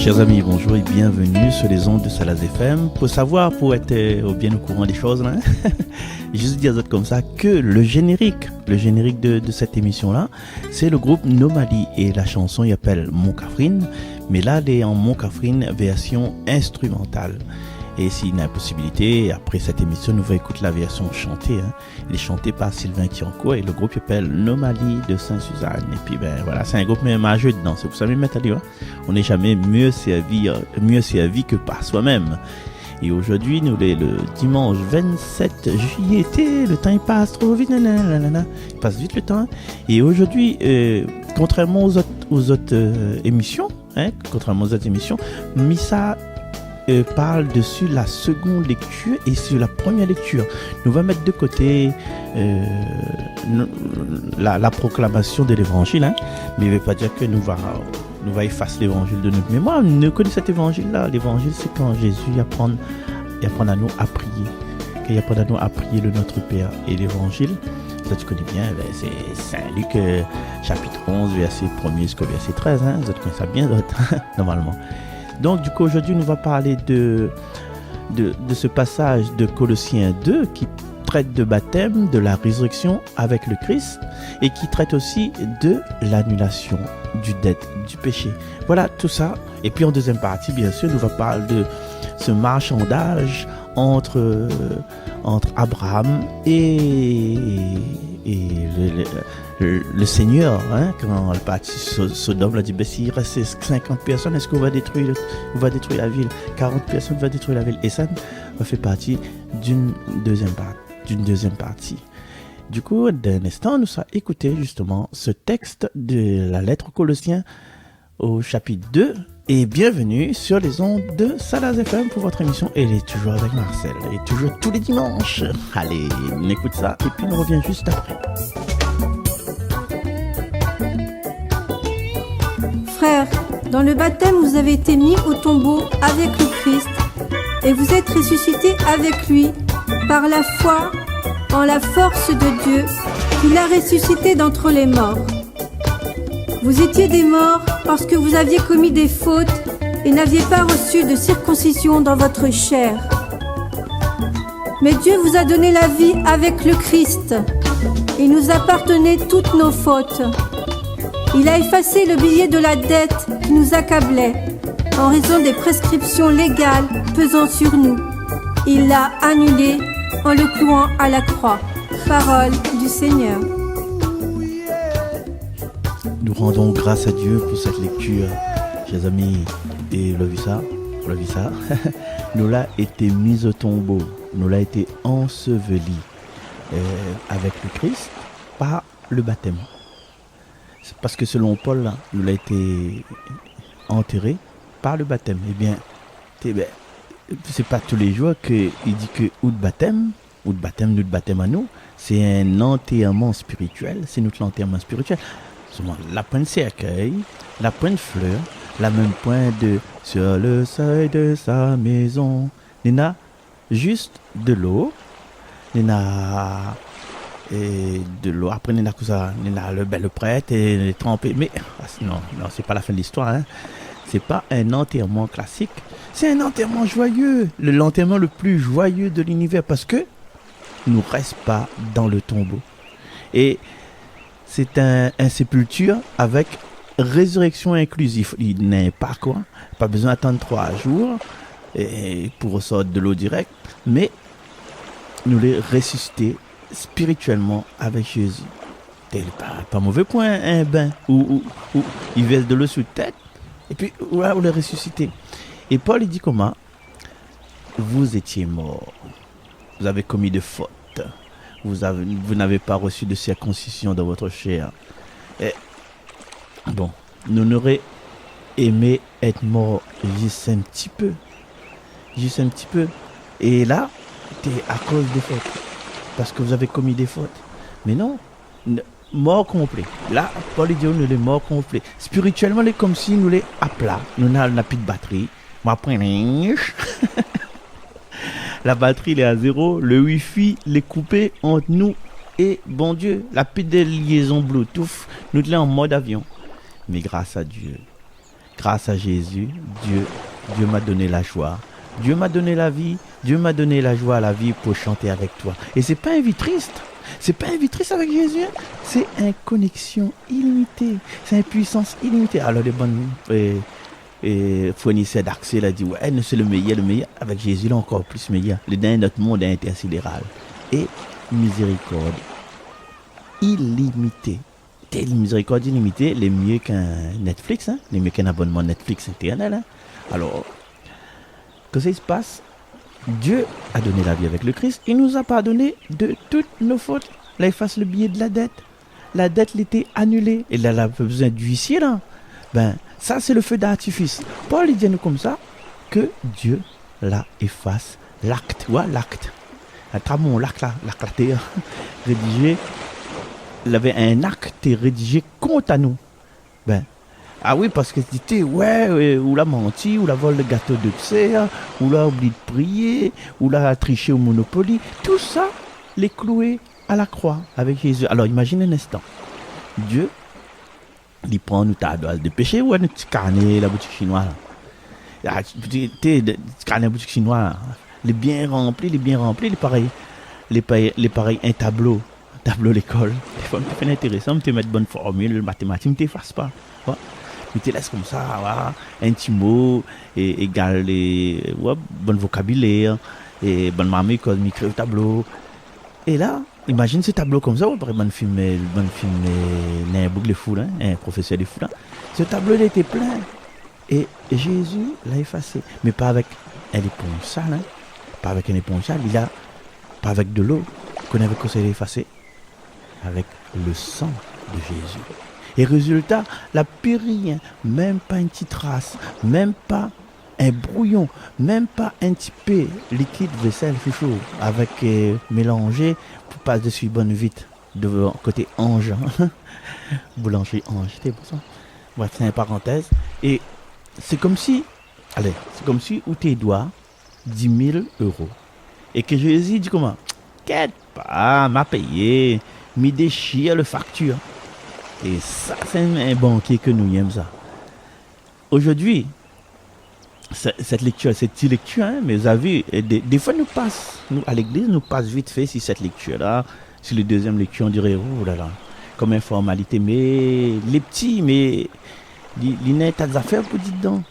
Chers amis, bonjour et bienvenue sur les ondes de Salaz FM. Pour savoir, pour être bien au courant des choses, là, juste dire comme ça que le générique de cette émission-là, c'est le groupe Nomali et la chanson il appelle Mon Kafrine, mais là, elle est en Mon Kafrine version instrumentale. Et s'il y a une possibilité, après cette émission, nous allons écouter la version chantée. Elle est chantée par Sylvain Kianko et le groupe s'appelle Nomali de Saint-Suzanne. Et puis, ben voilà, c'est un groupe mais majeur dedans. C'est pour ça que je m'ai dit, on n'est jamais mieux servi que par soi-même. Et aujourd'hui, nous sommes le dimanche 27 juillet. Le temps il passe trop vite. Il passe vite le temps. Et aujourd'hui, contrairement aux autres émissions, Missa parle dessus la seconde lecture et sur la première lecture. Nous allons mettre de côté la proclamation de l'évangile, mais il ne veut pas dire que nous va effacer l'évangile de notre mémoire. Nous connaissons cet évangile-là. L'évangile, c'est quand Jésus apprend à nous à prier. Qu'il apprend à nous à prier le Notre Père. Et l'évangile, ça tu connais bien, c'est Saint-Luc, chapitre 11, verset 1er jusqu'au verset 13. Vous connaissez ça bien, normalement. Donc, du coup, aujourd'hui, nous allons parler de ce passage de Colossiens 2 qui traite de baptême, de la résurrection avec le Christ et qui traite aussi de l'annulation du dette, du péché. Voilà, tout ça. Et puis, en deuxième partie, bien sûr, nous allons parler de ce marchandage entre Abraham et le Seigneur, quand le parti Sodome l'a dit, s'il reste 50 personnes, est-ce qu'on va détruire la ville? 40 personnes va détruire la ville. Et ça va faire partie d'une deuxième partie. Du coup, d'un instant, nous allons écouter justement ce texte de la lettre aux Colossiens au chapitre 2. Et bienvenue sur les ondes de Salaz FM pour votre émission. Elle est toujours avec Marcel. Elle est toujours tous les dimanches. Allez, on écoute ça et puis on revient juste après. Frères, dans le baptême, vous avez été mis au tombeau avec le Christ et vous êtes ressuscités avec lui par la foi en la force de Dieu qui l'a ressuscité d'entre les morts. Vous étiez des morts parce que vous aviez commis des fautes et n'aviez pas reçu de circoncision dans votre chair. Mais Dieu vous a donné la vie avec le Christ. Il nous a pardonné toutes nos fautes. Il a effacé le billet de la dette qui nous accablait en raison des prescriptions légales pesant sur nous. Il l'a annulé en le clouant à la croix. Parole du Seigneur. Nous rendons grâce à Dieu pour cette lecture, chers amis, et vous l'avez vu ça, nous l'a été mis au tombeau, nous l'a été enseveli avec le Christ par le baptême. C'est parce que selon Paul, là, nous l'a été enterré par le baptême. Eh bien, c'est pas tous les jours qu'il dit que ou de baptême à nous, c'est un enterrement spirituel, c'est notre enterrement spirituel. La pointe cercueil, la pointe fleur, la même pointe de sur le seuil de sa maison. Il y a juste de l'eau, il y a de l'eau. Après, il y a le prêtre et trempé. Mais non, c'est pas la fin de l'histoire. C'est pas un enterrement classique. C'est un enterrement joyeux, l'enterrement le plus joyeux de l'univers parce que nous reste pas dans le tombeau. Et c'est un sépulture avec résurrection inclusive. Il n'est pas pas besoin d'attendre 3 jours pour ressortir de l'eau directe, mais nous les ressusciter spirituellement avec Jésus. C'est pas mauvais point, un bain où il verse de l'eau sur la tête et puis on les ressusciter. Et Paul il dit comment? Vous étiez morts, vous avez commis des fautes. Vous n'avez pas reçu de circoncision dans votre chair. Et, bon, nous aurions aimé être morts juste un petit peu. Et là, c'est à cause des fautes. Parce que vous avez commis des fautes. Mais non, mort complet. Là, Paul dit nous les morts complets. Spirituellement, c'est comme si nous les à plat. Nous n'avons plus de batterie. Moi, la batterie est à 0, le Wi-Fi est coupé entre nous et bon Dieu, la petite liaison Bluetooth, nous sommes en mode avion. Mais grâce à Dieu, grâce à Jésus, Dieu m'a donné la joie. Dieu m'a donné la vie. Dieu m'a donné la joie, la vie pour chanter avec toi. Et c'est pas une vie triste. C'est pas une vie triste avec Jésus. C'est une connexion illimitée. C'est une puissance illimitée. Alors les bonnes fournisseurs d'accès là dit ouais, c'est le meilleur. Avec Jésus là encore plus meilleur. Le dernier notre monde est intersidéral. Et miséricorde illimitée. Telle miséricorde illimitée, les mieux qu'un Netflix, hein, les mieux qu'un abonnement Netflix éternel. Hein. Alors, que ça se passe? Dieu a donné la vie avec le Christ. Il nous a pardonné de toutes nos fautes. Là, il efface le billet de la dette. La dette l'était annulée. Et là, il a besoin d'huissier, là. Ben, ça, c'est le feu d'artifice. Paul, il dit nous comme ça que Dieu, là, efface l'acte. Ouais, l'acte. Mon l'acte, là, l'acte, là, rédigé. Il avait un acte rédigé contre nous. Ben, ah oui, parce que c'était, ouais, ou l'a menti, ou l'a volé le gâteau de dessert, ou l'a oublié de prier, ou l'a triché au Monopoly. Tout ça, les cloués à la croix avec Jésus. Alors imagine un instant. Dieu, il prend nous ta dose de péché, ou un petit carnet, la boutique chinoise. Tu carnet, la boutique chinoise, les bien remplis, les pareils, un tableau l'école. C'est intéressant, tu mets de bonnes formules, mathématiques, tu ne t'effaces pas. Ouais. Tu te laisses comme ça, voilà, un petit mot, et égal, bon vocabulaire, et bonne mamie, cosmique, au tableau. Et là, imagine ce tableau comme ça, on pourrait bon film, un boucle de fou, un professeur de fou. Ce tableau il était plein. Et Jésus l'a effacé. Mais pas avec un éponge sale, pas avec une éponge sale, pas avec de l'eau, qu'on avait conseillé d'effacer, avec le sang de Jésus. Et résultat, la plus rien, même pas une petite trace, même pas un brouillon, même pas un petit peu liquide vaisselle chaud avec mélangé pour passer dessus bonne vite de côté ange. Boulangerie ange, c'était pour ça. Ouais, c'est une parenthèse. Et c'est comme si où tes doigts 10 000 euros. Et que Jésus dit comment? Qu'est-ce pas, m'a payé, me déchire le facture. Et ça, c'est un banquier que nous aimons ça. Aujourd'hui, cette lecture, cette petite lecture, hein, mais vous avez vu, des fois nous à l'église, nous passe vite fait si cette lecture-là, si la deuxième lecture, on dirait, oh là là, comme informalité, mais les petits, mais il n'y a pas d'affaires pour dire dedans.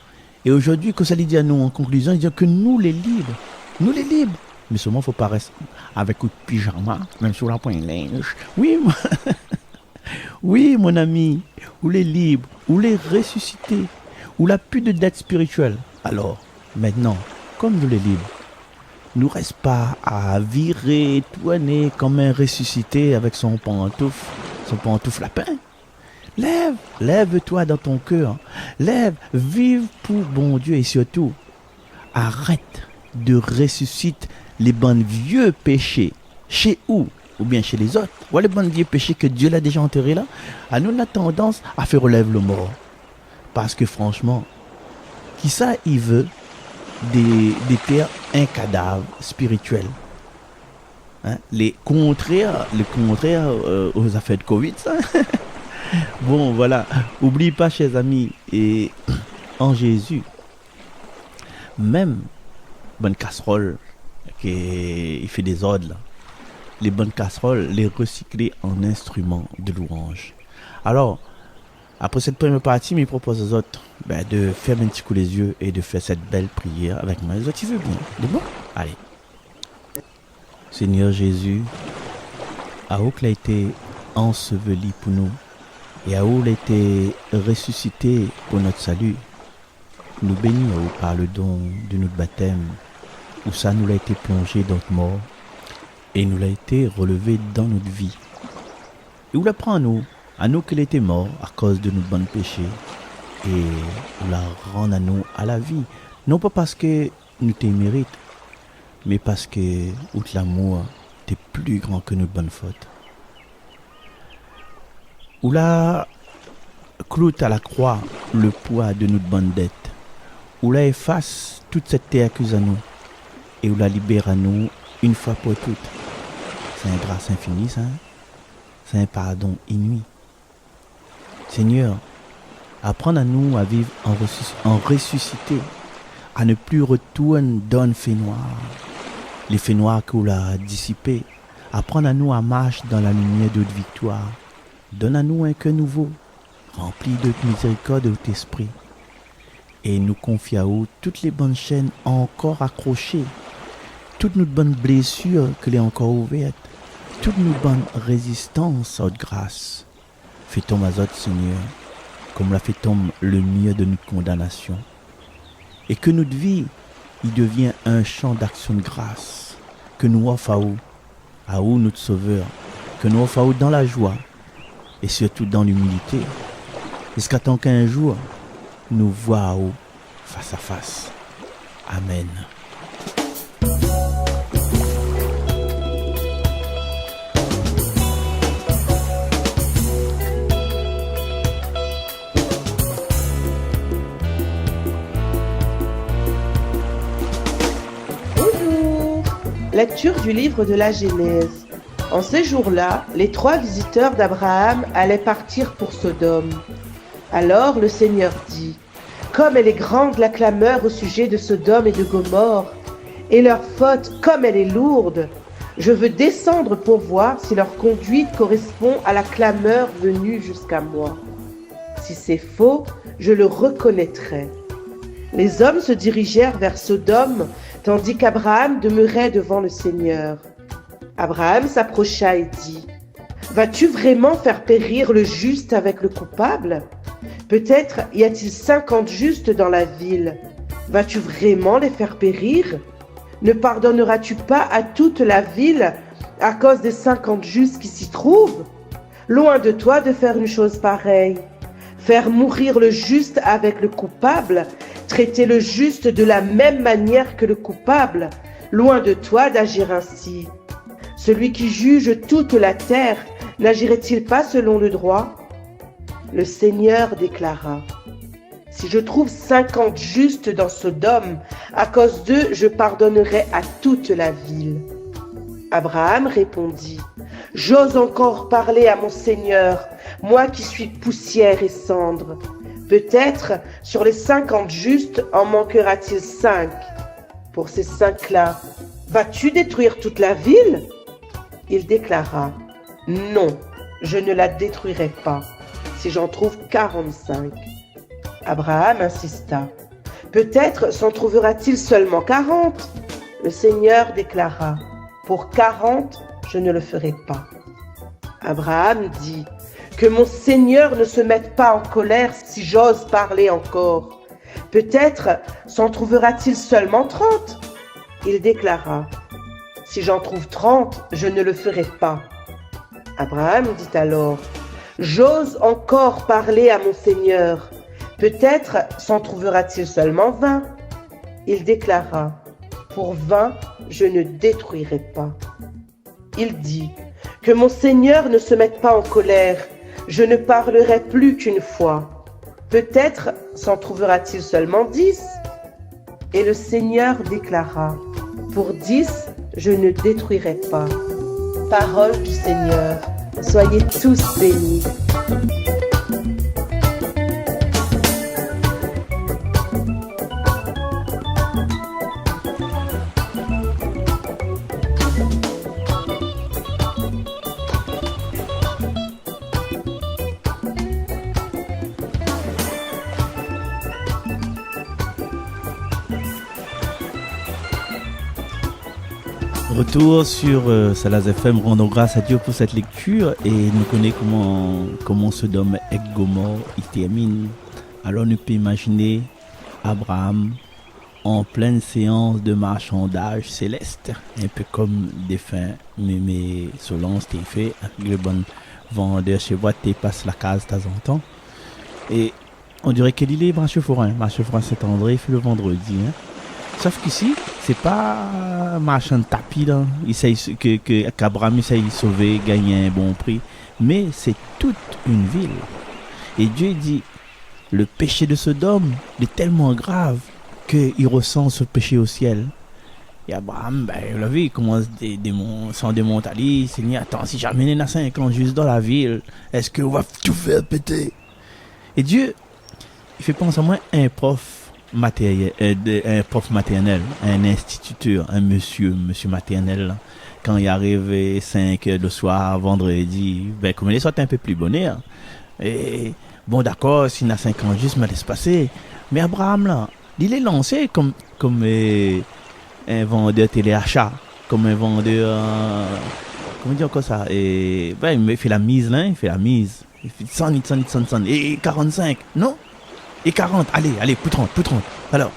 Et aujourd'hui, que ça lui dit à nous en conclusion, il dit que nous les libres, mais seulement il ne faut pas rester avec un pyjama, même sur la pointe linge. Oui, mon ami, ou les libres, ou les ressuscités, ou la plus de dette spirituelle. Alors, maintenant, comme nous les libres, nous reste pas à virer, tourner comme un ressuscité avec son pantoufle lapin. Lève-toi dans ton cœur. Lève, vive pour bon Dieu et surtout, arrête de ressusciter les bons vieux péchés. Chez où? Ou bien chez les autres. Ou les bons vieux péchés que Dieu l'a déjà enterrés là. À nous, on a tendance à faire relève le mort. Parce que franchement, qui ça, il veut déterre un cadavre spirituel. Hein? Les contraires aux affaires de Covid, ça. Bon, voilà. Oublie pas, chers amis, et en Jésus, même bonne casserole, qui fait des ordres, là, les bonnes casseroles, les recycler en instruments de louange. Alors, après cette première partie, il propose aux autres de faire un petit coup les yeux et de faire cette belle prière avec moi. Les autres, ils veulent bien. C'est bon? Allez. Seigneur Jésus, à où qu'il a été enseveli pour nous et à où il a été ressuscité pour notre salut, nous bénissons par le don de notre baptême, où ça nous a été plongé dans notre mort et nous l'a été relevé dans notre vie. Et où l'apprend à nous qu'il était mort à cause de nos bons péchés et nous la rend à nous à la vie. Non pas parce que nous te méritons, mais parce que outre l'amour est plus grand que nos bonnes fautes. Où la cloute à la croix le poids de notre bonne dette. Où la efface toute cette terre accuse à nous et où la libère à nous une fois pour toutes. C'est une grâce infinie, ça. C'est un pardon inouï. Seigneur, Apprendre à nous à vivre en ressuscité, à ne plus retourner dans le fait noir, les faits noirs qu'on a dissipés. Apprendre à nous à marcher dans la lumière de notre victoire. Donne à nous un cœur nouveau, rempli de miséricorde et d'esprit. Et nous confie à vous toutes les bonnes chaînes encore accrochées, toutes nos bonnes blessures que les encore ouvertes, toutes nos bonnes résistances à votre grâce. Fais tomber à notre Seigneur, comme l'a fait tomber le mieux de notre condamnation. Et que notre vie, il devient un champ d'action de grâce, que nous offre à vous notre Sauveur, que nous offre à vous dans la joie, et surtout dans l'humilité, jusqu'à temps qu'un jour, nous voyons face à face. Amen. Bonjour. Lecture du livre de la Genèse. En ces jours-là, les 3 visiteurs d'Abraham allaient partir pour Sodome. Alors le Seigneur dit : comme elle est grande la clameur au sujet de Sodome et de Gomorrhe, et leur faute comme elle est lourde, je veux descendre pour voir si leur conduite correspond à la clameur venue jusqu'à moi. Si c'est faux, je le reconnaîtrai. Les hommes se dirigèrent vers Sodome, tandis qu'Abraham demeurait devant le Seigneur. Abraham s'approcha et dit : vas-tu vraiment faire périr le juste avec le coupable ? Peut-être y a-t-il 50 justes dans la ville. Vas-tu vraiment les faire périr ? Ne pardonneras-tu pas à toute la ville à cause des 50 justes qui s'y trouvent ? Loin de toi de faire une chose pareille. Faire mourir le juste avec le coupable, traiter le juste de la même manière que le coupable, loin de toi d'agir ainsi. Celui qui juge toute la terre, n'agirait-il pas selon le droit ? Le Seigneur déclara : si je trouve 50 justes dans Sodome, à cause d'eux, je pardonnerai à toute la ville. Abraham répondit : j'ose encore parler à mon Seigneur, moi qui suis poussière et cendre. Peut-être sur les 50 justes en manquera-t-il 5. Pour ces 5-là, vas-tu détruire toute la ville ? Il déclara : non, je ne la détruirai pas, si j'en trouve 45. Abraham insista : peut-être s'en trouvera-t-il seulement 40. Le Seigneur déclara : pour 40, je ne le ferai pas. Abraham dit : que mon Seigneur ne se mette pas en colère si j'ose parler encore. Peut-être s'en trouvera-t-il seulement 30. Il déclara : si j'en trouve 30, je ne le ferai pas. Abraham dit alors : j'ose encore parler à mon Seigneur. Peut-être s'en trouvera-t-il seulement 20. Il déclara : pour 20, je ne détruirai pas. Il dit : que mon Seigneur ne se mette pas en colère, je ne parlerai plus qu'une fois. Peut-être s'en trouvera-t-il seulement 10. Et le Seigneur déclara : pour 10, je ne détruirai pas. Parole du Seigneur. Soyez tous bénis. Retour sur Salaz FM, rendons grâce à Dieu pour cette lecture et nous connaissons comment Sodome et Gomorrhe y terminent. Alors nous pouvons imaginer Abraham en pleine séance de marchandage céleste, un peu comme des fins Mémé Solence t'es fait, le bon vendeur chez moi t'es passe la case de temps en temps. Et on dirait qu'il est libre à Cheforin Saint-André fait le vendredi. Sauf qu'ici, c'est pas marchand de tapis là, qu'Abraham essaye de sauver, gagner un bon prix, mais c'est toute une ville. Et Dieu dit, le péché de Sodome est tellement grave qu'il ressent ce péché au ciel. Et Abraham, vous l'avez, il commence sans démonter à lui, Seigneur, attends, si jamais il y a 50 juste dans la ville, est-ce qu'on va tout faire péter? Et Dieu, il fait penser à moi à un prof maternel, un instituteur, un monsieur maternel. Là. Quand il arrive 5 heures le soir, vendredi, ben, comme il est sorti un peu plus bonheur. Et bon, d'accord, s'il a 5 ans, juste me laisse passer. Mais Abraham, là, il est lancé comme un vendeur téléachat, comme un vendeur. Comment dire encore ça? Et ben, il fait la mise, là, il fait la mise. Il fait 100, et 45, non? Et 40, allez, plus 30. Alors,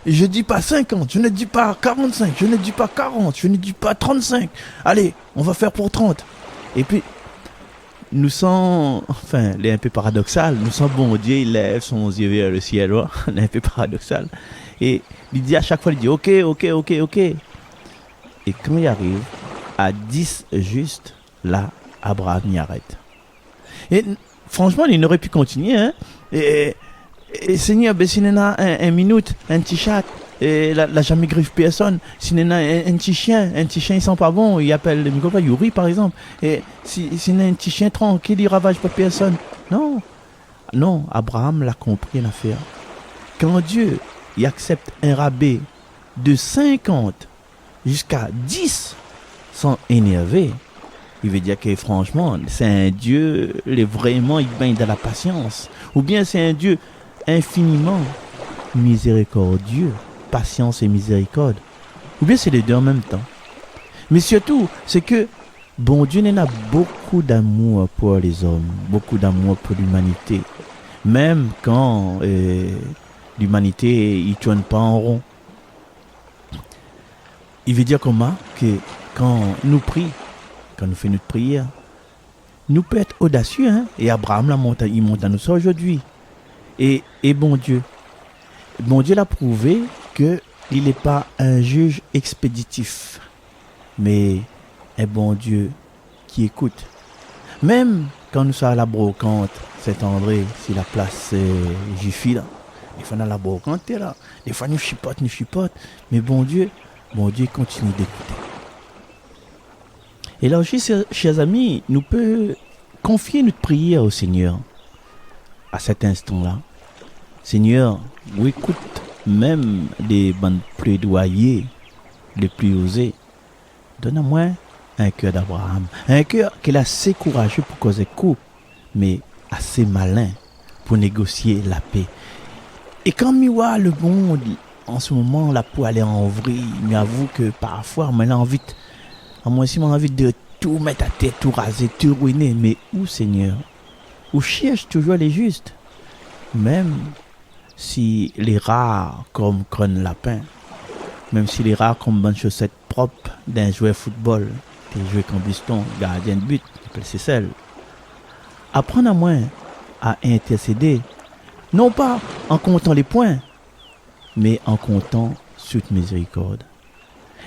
je dis pas 50, je ne dis pas 45, je ne dis pas 40, je ne dis pas 35. Allez, on va faire pour 30. Et puis, nous sommes, enfin, il est un peu paradoxal, nous sommes bon Dieu, il lève son yeux vers le ciel, ouais, il est un peu paradoxal. Et il dit à chaque fois, il dit, ok. Et quand il arrive à 10 juste, là, Abraham y arrête. Et franchement, il n'aurait pu continuer, hein. Et Seigneur, ben, si il a un minute, un petit chat, et la jamais griffe personne. Si il a un petit chien, il sent pas bon, il appelle le micro, Yuri par exemple. Et si il a un petit chien tranquille, il ravage pas personne. Non, Abraham l'a compris l'affaire. Quand Dieu il accepte un rabais de 50 jusqu'à 10 sans énerver, il veut dire que franchement, c'est un Dieu, vraiment, il baigne dans la patience. Ou bien c'est un Dieu infiniment miséricordieux, patience et miséricorde. Ou bien c'est les deux en même temps. Mais surtout, c'est que bon Dieu en a beaucoup d'amour pour les hommes, beaucoup d'amour pour l'humanité. Même quand l'humanité il tourne pas en rond. Il veut dire comment que quand nous prions, quand nous faisons notre prière, nous peut être audacieux, hein? Et Abraham il monte à nous ça aujourd'hui. Et bon Dieu l'a prouvé que il n'est pas un juge expéditif, mais un bon Dieu qui écoute. Même quand nous sommes à la brocante, Saint-André, si la place Jiffy là, des fois dans la brocante là, des fois nous chipote, mais bon Dieu continue d'écouter. Et là aussi, chers amis, nous pouvons confier notre prière au Seigneur à cet instant-là. Seigneur, vous écoute même des bandes plaidoyers les plus osés. Donne-moi un cœur d'Abraham, un cœur qui est assez courageux pour causer coup, mais assez malin pour négocier la paix. Et quand je vois le monde en ce moment, la peau elle est en vrille, mais avoue que parfois, on a envie de tout mettre à terre, tout raser, tout ruiner. Mais où, Seigneur? Où cherche toujours les justes? Même si les rares comme crâne lapin, même si les rares comme bonne chaussette propre d'un joueur football, des joueurs combustion, gardien de but, appelle c'est celle. Apprendre à moi à intercéder, non pas en comptant les points, mais en comptant sur ta miséricorde.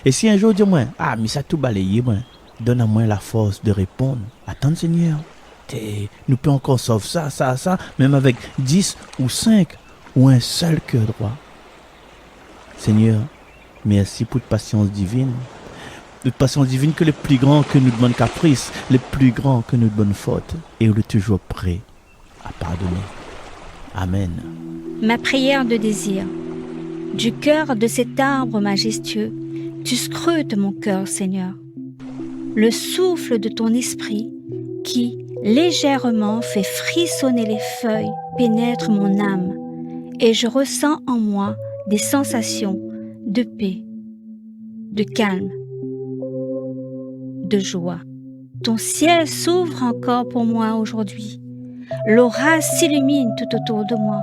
Et si un jour dis-moi, mais ça tout balayé, moi, donne à moi la force de répondre. Attends, Seigneur, nous pouvons encore sauver ça, même avec 10 ou 5 ou un seul cœur droit. Seigneur, merci pour ta patience divine. Une patience divine que le plus grand que nous demande caprice, le plus grand que nous demande faute, et on est toujours prêt à pardonner. Amen. Ma prière de désir. Du cœur de cet arbre majestueux, tu scrutes mon cœur, Seigneur. Le souffle de ton esprit, qui, légèrement, fait frissonner les feuilles, pénètre mon âme, et je ressens en moi des sensations de paix, de calme, de joie. Ton ciel s'ouvre encore pour moi aujourd'hui. L'aura s'illumine tout autour de moi,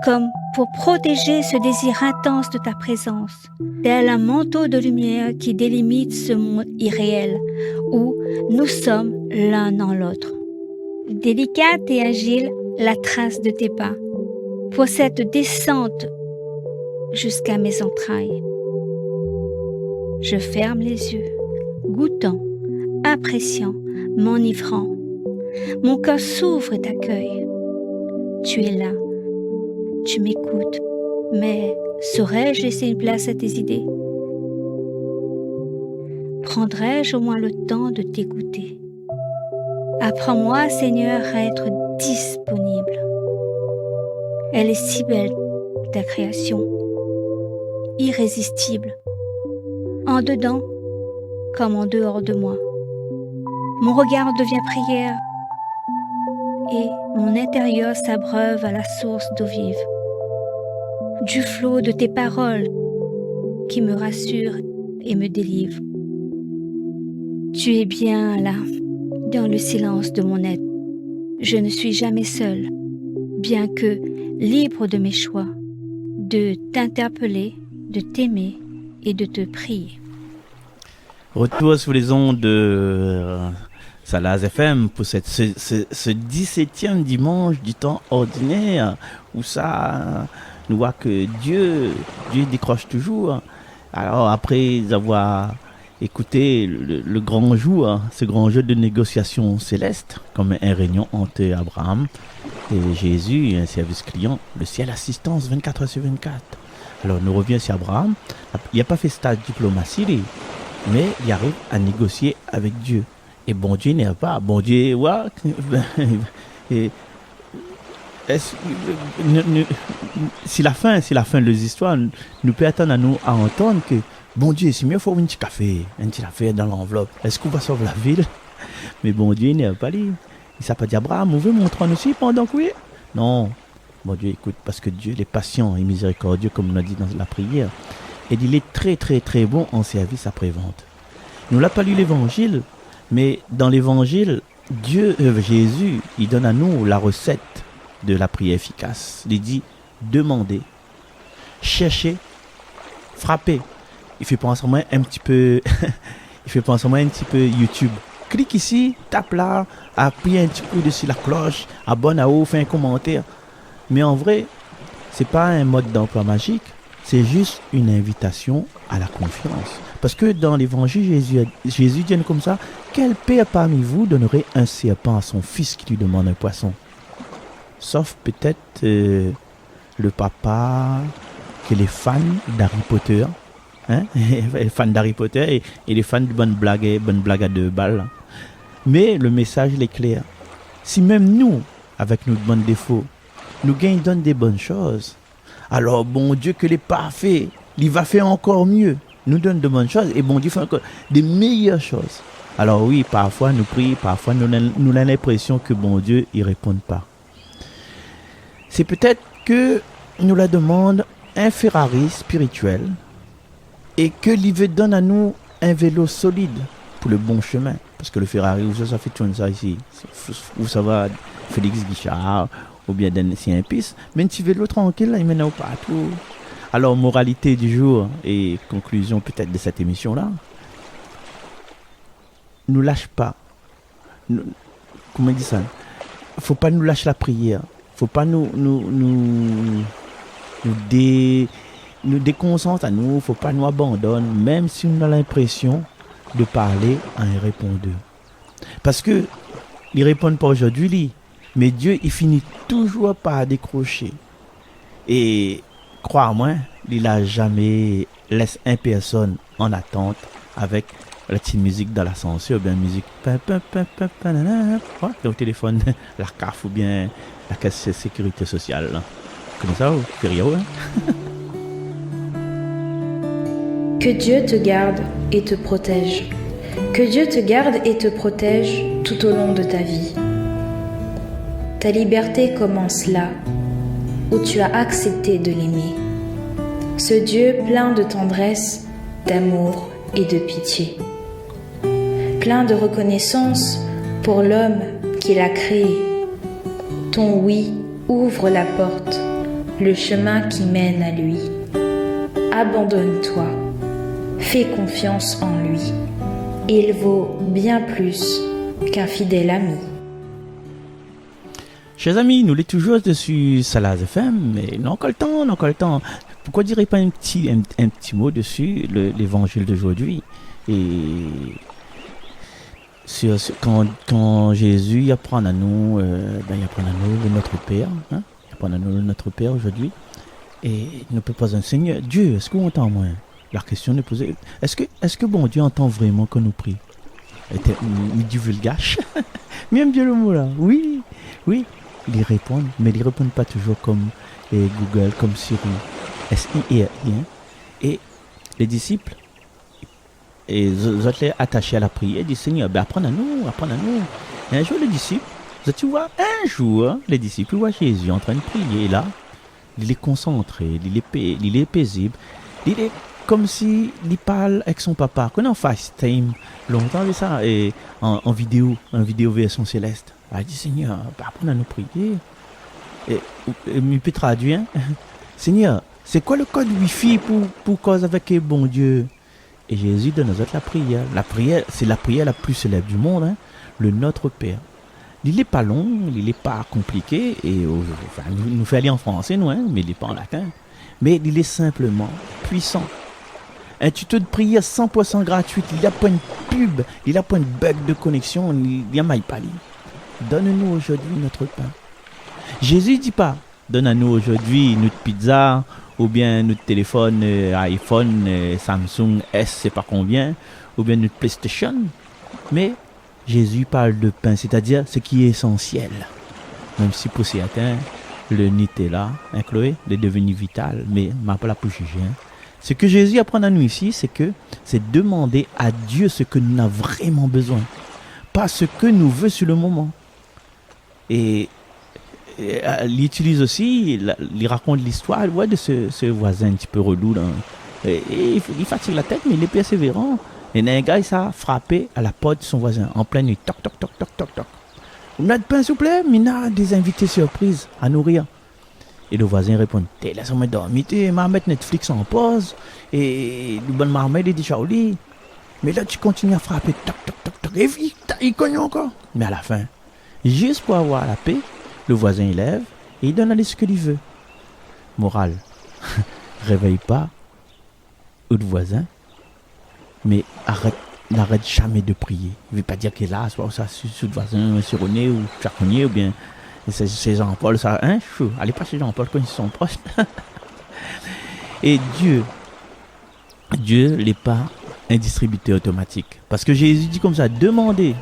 comme pour protéger ce désir intense de ta présence, tel un manteau de lumière qui délimite ce monde irréel où nous sommes l'un dans l'autre. Délicate et agile, la trace de tes pas, pour cette descente jusqu'à mes entrailles. Je ferme les yeux, goûtant, appréciant, m'enivrant. Mon cœur s'ouvre et t'accueille. Tu es là. Tu m'écoutes, mais saurais-je laisser une place à tes idées? Prendrais-je au moins le temps de t'écouter? Apprends-moi, Seigneur, à être disponible. Elle est si belle, ta création, irrésistible, en dedans comme en dehors de moi. Mon regard devient prière et mon intérieur s'abreuve à la source d'eau vive, du flot de tes paroles qui me rassurent et me délivrent. Tu es bien là, dans le silence de mon être. Je ne suis jamais seule, bien que libre de mes choix, de t'interpeller, de t'aimer et de te prier. Retour sur les ondes de Salaz FM pour ce 17e dimanche du temps ordinaire où ça nous voit que Dieu décroche toujours. Alors après avoir écouté le grand jour, ce grand jeu de négociation céleste, comme un réunion entre Abraham et Jésus, un service client, le ciel assistance 24 heures sur 24. Alors nous revenons sur Abraham, il n'a pas fait stage diplomatie, mais il arrive à négocier avec Dieu. Et bon Dieu n'est pas. Bon Dieu, ouais, si la fin de l'histoire nous peut attendre à entendre que bon Dieu, c'est mieux faut un petit café dans l'enveloppe. Est-ce qu'on va sauver la ville? Mais bon Dieu n'est pas libre. Il s'est pas dit Abraham, on veut mon trône aussi pendant que oui. Non. Bon Dieu, écoute, parce que Dieu il est patient et miséricordieux, comme on a dit dans la prière. Et il est très très très bon en service après-vente. Nous n'avons pas lu l'évangile, mais dans l'évangile, Jésus, il donne à nous la recette de la prière efficace. Il dit, demandez, cherchez, frappez. Il fait penser à moi un petit peu, YouTube. Clique ici, tape là, appuie un petit coup dessus la cloche, abonne à haut, fais un commentaire. Mais en vrai, c'est pas un mode d'emploi magique, c'est juste une invitation à la confiance. Parce que dans l'évangile, Jésus dit comme ça, quel père parmi vous donnerait un serpent à son fils qui lui demande un poisson? Sauf peut-être le papa qui est les fans d'Harry Potter, hein? Les fans d'Harry Potter et les fans de bonnes blagues à 2 balles. Mais le message il est clair. Si même nous, avec nos bons défauts, nous donne des bonnes choses, alors bon Dieu que les parfaits, il va faire encore mieux. Nous donne de bonnes choses et bon Dieu fait encore des meilleures choses. Alors oui, parfois nous prions, parfois nous avons l'impression que bon Dieu il répond pas. C'est peut-être que nous la demande un Ferrari spirituel et que l'Ive donne à nous un vélo solide pour le bon chemin. Parce que le Ferrari, ça fait tout ça ici. Où ça va, Félix Guichard ou bien d'un ancien piste. Mais un petit vélo tranquille, là, il mène partout. Alors, moralité du jour et conclusion peut-être de cette émission-là. Nous lâche pas. Comment on dit ça? Faut pas nous lâcher la prière. Faut pas nous déconcentrer à nous. Faut pas nous abandonner, même si on a l'impression de parler à un répondeur. Parce que ils répondent pas aujourd'hui, mais Dieu il finit toujours par décrocher. Et crois-moi, il n'a jamais laissé une personne en attente avec la petite musique dans l'ascenseur ou bien musique au téléphone, la CAF ou bien la caisse de sécurité sociale. Comme ça, ou sérieux, hein? Que Dieu te garde et te protège. Que Dieu te garde et te protège tout au long de ta vie. Ta liberté commence là, où tu as accepté de l'aimer. Ce Dieu plein de tendresse, d'amour et de pitié. Plein de reconnaissance pour l'homme qu'il a créé. Ton oui ouvre la porte, le chemin qui mène à lui. Abandonne-toi. Fais confiance en lui. Il vaut bien plus qu'un fidèle ami. Chers amis, nous l'êtes toujours dessus Salaz FM, mais non encore le temps. Pourquoi dirais pas un petit mot dessus l'évangile d'aujourd'hui? Et quand Jésus apprend à nous, il apprend à nous notre Père, hein? Il apprend à nous notre Père aujourd'hui. Et nous peut pas un Seigneur, Dieu, est-ce qu'on entend moins? La question est posée. Est-ce que bon Dieu entend vraiment quand nous prie? Il dit vulgache. Même bien le mot là. Oui. Ils répondent, mais ils répondent pas toujours comme et Google comme Siri, S-I-R-I, hein. Et les disciples, et ils étaient attachés à la prière, ils disent Seigneur, ben apprends à nous. Et un jour, les disciples, tu vois, les disciples voient Jésus en train de prier, et là, il est concentré, il est paisible, il est comme si il parle avec son papa. Qu'on en FaceTime, longtemps de ça, et en vidéo version céleste. Il dit Seigneur, ben apprends à nous prier. Et il peut traduire, Seigneur, c'est quoi le code Wi-Fi pour cause avec le bon Dieu? Et Jésus donne aux autres la prière. La prière, c'est la prière la plus célèbre du monde, hein? Le Notre Père. Il n'est pas long, il n'est pas compliqué, et nous fait aller en français, nous, hein? Mais il n'est pas en latin. Mais il est simplement puissant. Un tuto de prière 100% gratuit, il n'y a pas une pub, il n'y a pas une bug de connexion, il n'y a pas pas. Donne-nous aujourd'hui notre pain. Jésus ne dit pas, donne-nous aujourd'hui notre pizza, ou bien notre téléphone iPhone, Samsung S, c'est pas combien, ou bien notre PlayStation. Mais Jésus parle de pain, c'est-à-dire ce qui est essentiel. Même si pour certains, le Nutella, hein, Chloé, est devenu vital, mais m'a pas là pour juger. Hein. Ce que Jésus apprend à nous ici, c'est demander à Dieu ce que nous avons vraiment besoin, pas ce que nous veut sur le moment. Et il utilise aussi, il raconte l'histoire de ce voisin un petit peu relou. Et il fatigue la tête, mais il est persévérant. Et un gars, il s'est frappé à la porte de son voisin en pleine nuit. Toc, toc, toc, toc, toc, toc. On a de pain, s'il vous plaît, mais on a des invités surprises à nourrir. Et le voisin répond, laisse-moi dormir, m'a mettre Netflix en pause. Et le bon marmite, il dit, Charlie. Mais là, tu continues à frapper. Toc, toc, toc, toc. Et vite, il cogne encore. Mais à la fin, juste pour avoir la paix, le voisin il lève et il donne à ce qu'il veut. Morale, réveille pas l'autre voisin, mais n'arrête jamais de prier. Il ne veut pas dire qu'il est là, soit ça sur le voisin, Sironé ou Chaconnier, ou bien c'est Jean-Paul, ça, hein, chou. Allez pas chez Jean-Paul quand ils sont proches. Et Dieu n'est pas un distributeur automatique. Parce que Jésus dit comme ça, demandez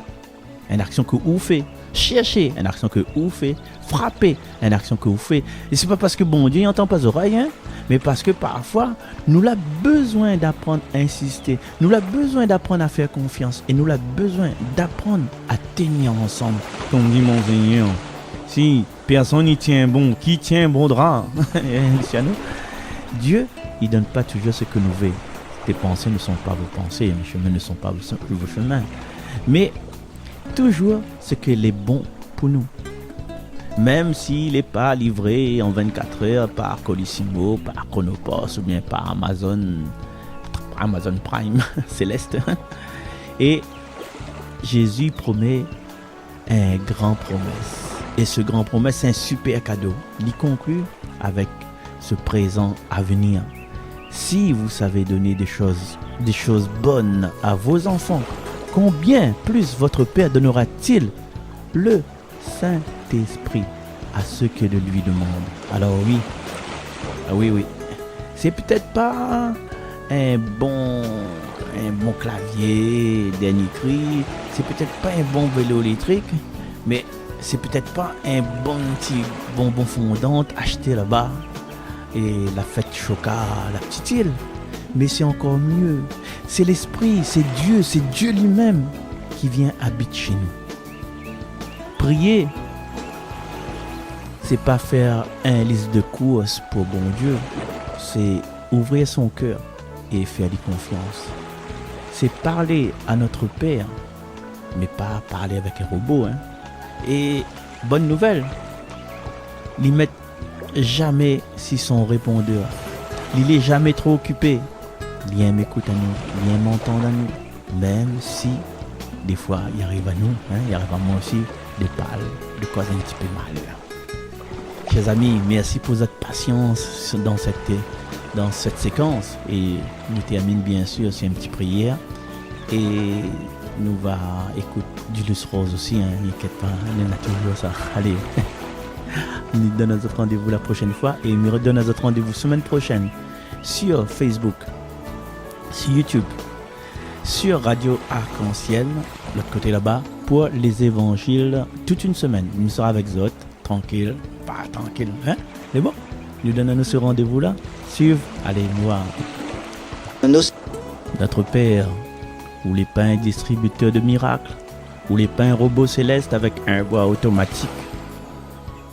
une action que vous faites. Cherchez une action que vous faites, frappez une action que vous faites. Et c'est pas parce que bon Dieu n'entend pas aux oreilles, hein, mais parce que parfois, nous avons besoin d'apprendre à insister, nous avons besoin d'apprendre à faire confiance, et nous avons besoin d'apprendre à tenir ensemble. Comme dit mon Seigneur, si personne n'y tient bon, qui tient bon drap? Dieu, il ne donne pas toujours ce que nous voulons. Tes pensées ne sont pas vos pensées, mes chemins ne sont pas vos chemins. Mais toujours ce qui est bon pour nous. Même s'il n'est pas livré en 24 heures par Colissimo, par Chronopost ou bien par Amazon Prime Céleste. Et Jésus promet un grand promesse. Et ce grand promesse, c'est un super cadeau. Il conclut avec ce présent à venir. Si vous savez donner des choses bonnes à vos enfants, combien plus votre Père donnera-t-il le Saint-Esprit à ceux qui le lui demandent? Alors oui. C'est peut-être pas un bon clavier dernier cri, c'est peut-être pas un bon vélo électrique, mais c'est peut-être pas un bon petit bonbon fondant acheté là-bas et la fête choca, la petite île. Mais c'est encore mieux. C'est l'Esprit, c'est Dieu lui-même qui vient habiter chez nous. Prier, c'est pas faire un liste de courses pour bon Dieu. C'est ouvrir son cœur et faire lui confiance. C'est parler à notre Père, mais pas parler avec un robot. Hein. Et bonne nouvelle, il met jamais si son répondeur. Il est jamais trop occupé. Il m'écoute à nous, il m'entend à nous. Même si, des fois, il arrive à nous, hein, il arrive à moi aussi, de parler, de causer un petit peu malheur. Chers amis, merci pour votre patience dans cette séquence. Et nous terminons bien sûr sur une petite prière. Et nous va écouter Julius Rose aussi, hein, n'inquiète pas, on a toujours ça. Allez, nous donne notre rendez-vous la prochaine fois et nous redonne notre rendez-vous semaine prochaine sur Facebook, sur YouTube, sur Radio Arc-en-Ciel, l'autre côté là-bas, pour les évangiles toute une semaine. Nous serons avec Zot, tranquille, pas tranquille, hein? C'est bon? Nous donnons ce rendez-vous-là. Suivre, allez voir. Notre Père, ou les pains distributeurs de miracles, ou les pains robots célestes avec un voix automatique,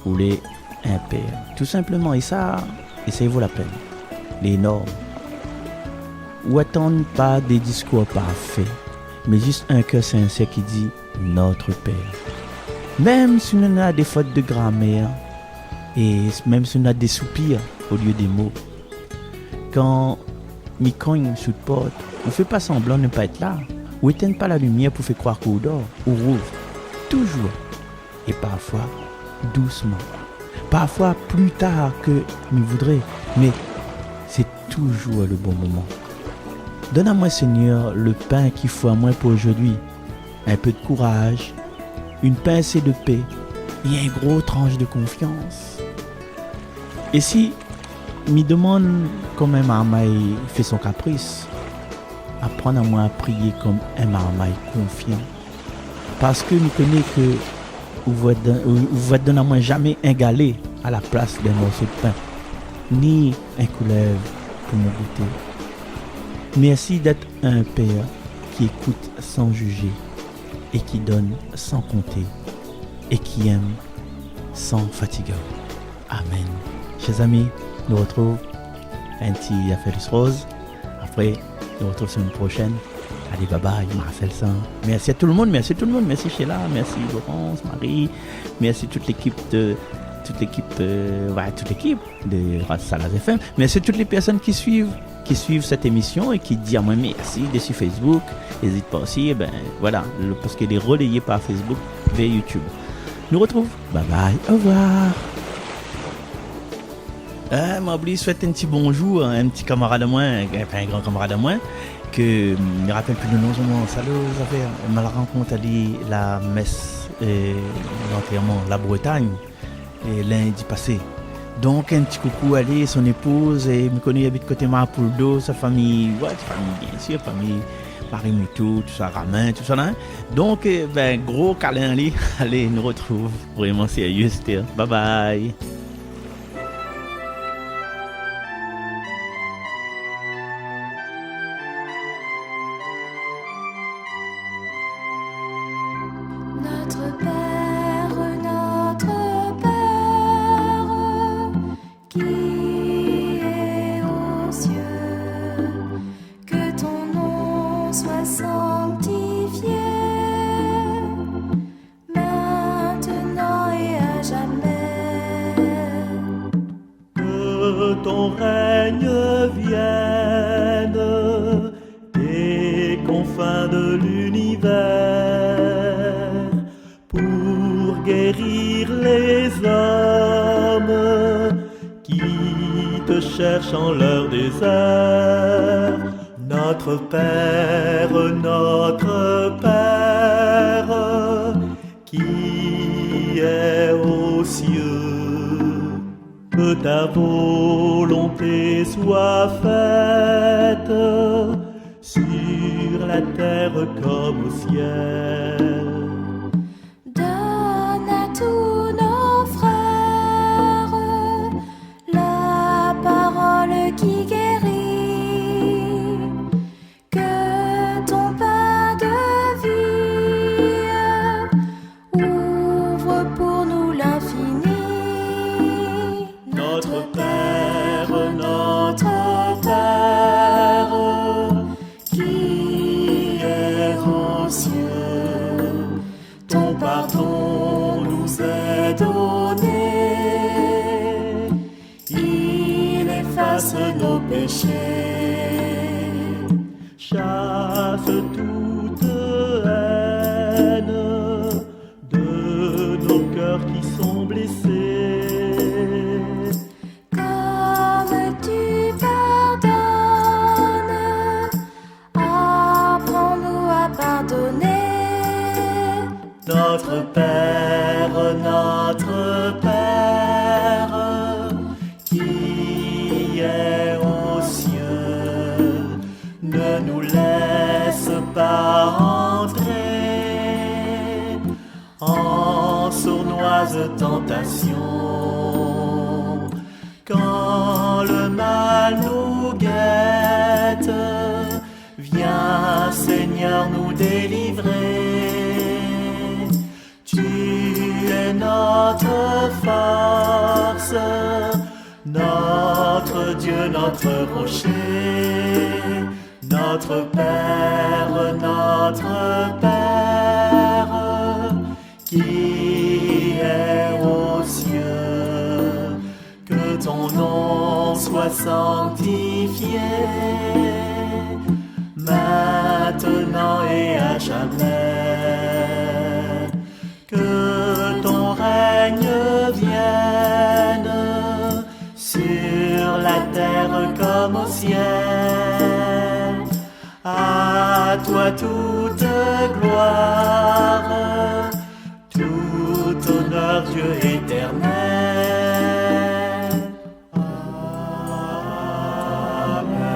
ou les impairs. Tout simplement, et ça vaut la peine. Les normes. Ou attendre pas des discours parfaits, mais juste un cœur sincère qui dit notre Père. Même si on a des fautes de grammaire, et même si on a des soupirs au lieu des mots. Quand mi cogne sous la porte, on ne fait pas semblant de ne pas être là. Ou éteint pas la lumière pour faire croire qu'on dort. Ou rouvre. Toujours. Et parfois, doucement. Parfois, plus tard que nous voudrions. Mais c'est toujours le bon moment. Donne à moi, Seigneur, le pain qu'il faut à moi pour aujourd'hui. Un peu de courage, une pincée de paix et un gros tranche de confiance. Et si me demande comme un marmaille fait son caprice, apprendre à moi à prier comme un marmaille confiant. Parce que je connais que vous ne donner à moi jamais un galet à la place d'un morceau de pain, ni un couleuvre pour me goûter. Merci d'être un Père qui écoute sans juger et qui donne sans compter et qui aime sans fatiguer. Amen. Chers amis, nous retrouvons un petit Affaires Rose. Après, nous retrouvons la semaine prochaine. Allez, bye bye, Marcel Saint. Merci à tout le monde, merci Sheila, merci Laurence, Marie, merci toute l'équipe de Salaz FM. Merci à toutes les personnes qui suivent cette émission et qui disent à moi merci dessus Facebook. N'hésite pas aussi, parce qu'elle est relayée par Facebook vers YouTube. Nous retrouvons. Bye bye, au revoir. M'a oublié souhaiter un petit bonjour à un petit camarade de moi, enfin un grand camarade de moi, que je me rappelle plus de nom, salut, je me la rencontre à la messe l'enterrement, la Bretagne, et lundi passé. Donc un petit coucou à lui, son épouse, et me connaît habite côté Marpouldo, sa famille, bien sûr, famille Marie-Moutou, tout ça, Ramin, tout ça là. Donc gros câlin à lui, allez, nous retrouve vraiment sérieux, bye bye. Ton règne vienne des confins de l'univers pour guérir les hommes qui te cherchent en leur désert. Notre Père, qui est aux cieux, que ta volonté soit faite sur la terre comme au ciel. Donne à tous nos frères la parole qui guérit, que ton pain de vie ouvre pour nous l'infini. Notre Père, qui est aux cieux, ton pardon nous est donné, il efface nos péchés, Chasse toute haine de nos cœurs qui sont blessés. comme tu pardonnes, apprends-nous à pardonner. Notre Père, qui est aux cieux, ne nous laisse pas entrer en sournoise tentation, quand le mal nous guette. Viens, Seigneur, nous délivrer. Tu es notre force, notre Dieu, notre rocher, notre Père, qui est aux cieux. Que ton nom soit sanctifié, maintenant et à jamais. Que ton règne vienne sur la terre comme au ciel. À toi toute gloire, tout honneur, Dieu éternel. Amen.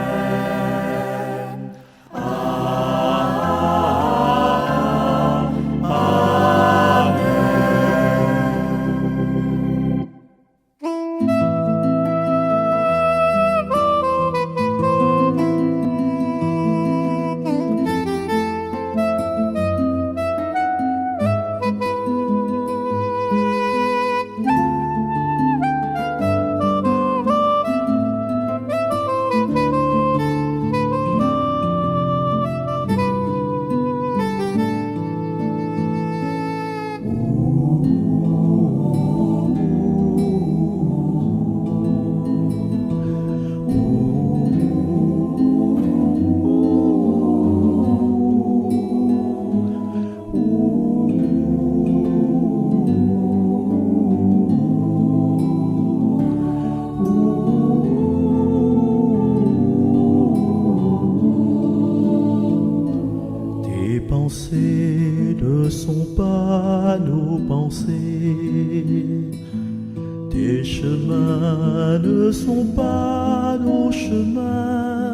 Tes pensées ne sont pas nos pensées, tes chemins ne sont pas nos chemins.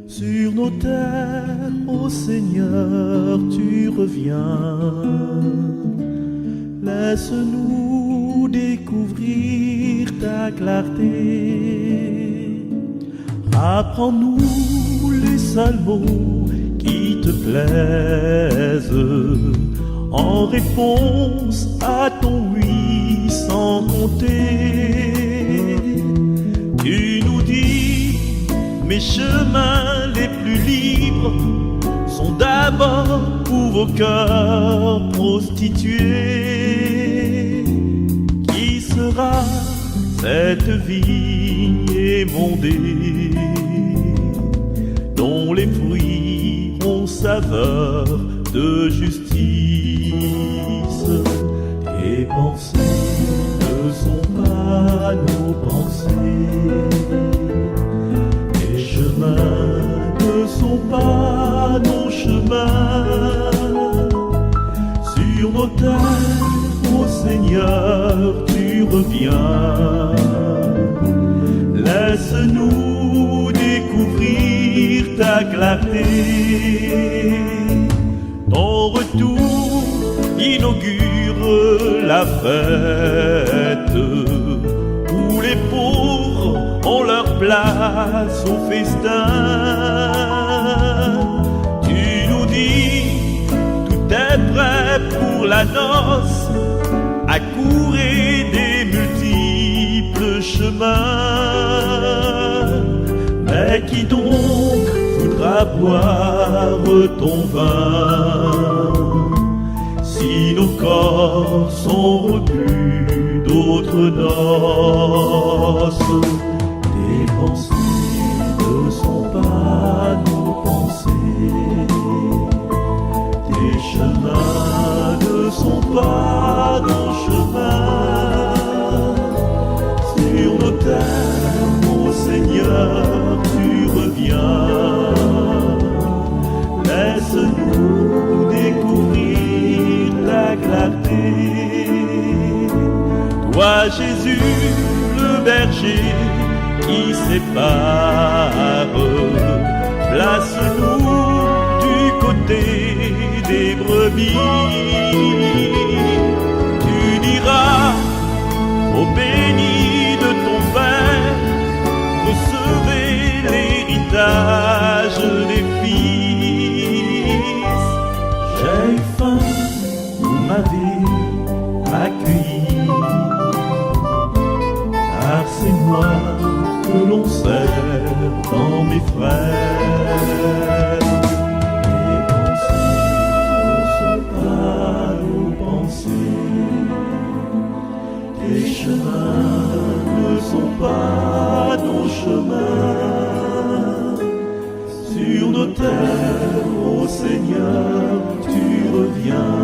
Sur nos terres, ô Seigneur, tu reviens. Laisse-nous découvrir ta clarté. Apprends-nous les seuls mots qui te plaisent, en réponse à ton oui sans compter. Tu nous dis, mes chemins les plus libres sont d'abord pour vos cœurs prostitués. Qui sera cette vigne émondée, dont les fruits ont saveur de justice? Tes pensées ne sont pas nos pensées, tes chemins ne sont pas nos chemins. Sur nos terres, ô Seigneur, tu reviens. Laisse-nous découvrir ta clarté. Ton retour inaugure la fête, où les pauvres ont leur place au festin. Tu nous dis, tout est prêt pour la noce, accourez des multiples chemins. Mais qui donc voudra boire ton vin, si nos corps sont repus d'autres noces? Tes pensées ne sont pas nos pensées, tes chemins ne sont pas nos chemins. Sur nos terres, ô Seigneur, tu reviens. Laisse-nous découvrir ta clarté. Toi, Jésus, le berger qui sépare, place-nous du côté des brebis. Tu diras, ô béni m'avez accueilli. Car c'est moi que l'on sert dans mes frères. Les pensées ne sont pas nos pensées, tes chemins ne sont pas nos chemins. Sur nos terres, ô Seigneur, tu reviens.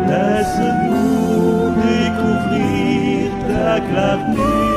Laisse-nous découvrir ta clarté.